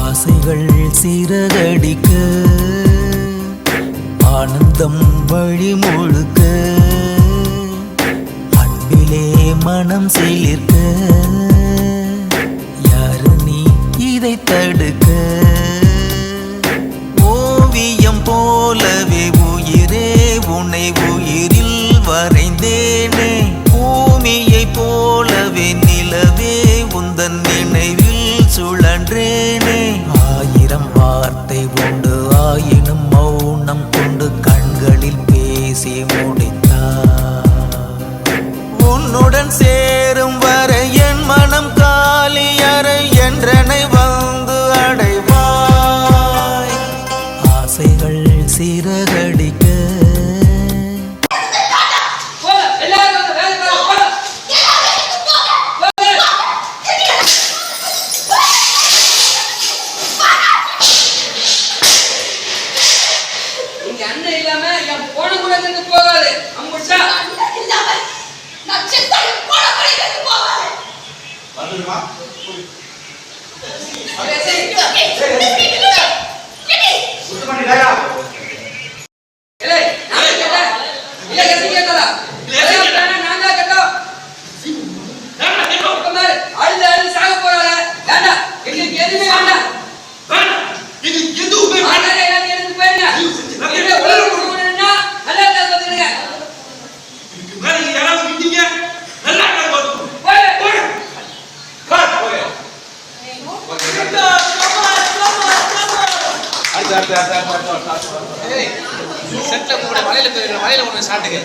ஆசைகள் சிறகடிக்க ஆனந்தம் வழி முழுக்க அன்பிலே மனம் சிலிர்க்க யாரு நீ இதை தடுக்க ஓவியம் போலவே உயிரே உன்னை உயிரில் வரைந்தேனே பூமியை போலவே நிலவே உந்தன் நினைவில் சுழன்றேனே ஆயிரம் வார்த்தை உண்டு ஆயினும் மௌனம் கொண்டு கண்களில் பேசி முடித்தார் உன்னுடன் சேரும் வரை என் மனம் காலியறை என்றனை வந்து அடைவாய் ஆசைகள் சிறகடிக்க அண்ணன் இல்லாம என் போன கூட இருந்து போகாது அம்புட்டா அண்ணன் இல்லாம நான் செத்தாலும் போன கூட இருந்து போகாது வந்துடுமா சரி சுத்து பண்ணி டயா ஏலே நான் கேட்டா இல்ல கேசி கேட்டா இல்ல நான் தான் கேட்டா நான் கேட்டா கமார் அழுது சாக போறாங்க வேண்டாம் எங்களுக்கு எதுமே வேண்டாம் வேண்டாம் இது எதுவுமே வேண்டாம் எனக்கு எதுக்கு போறீங்க நீங்க உலக குடுறீங்கன்னா நல்லா பாத்துங்க மேல நீங்க யாராவது நிட்டீங்க நல்லா பாத்துங்க போய் போய் போய் அடுத்து செட்ல கூட மலையில போய் மலையில ஒண்ணு சாட்டுங்க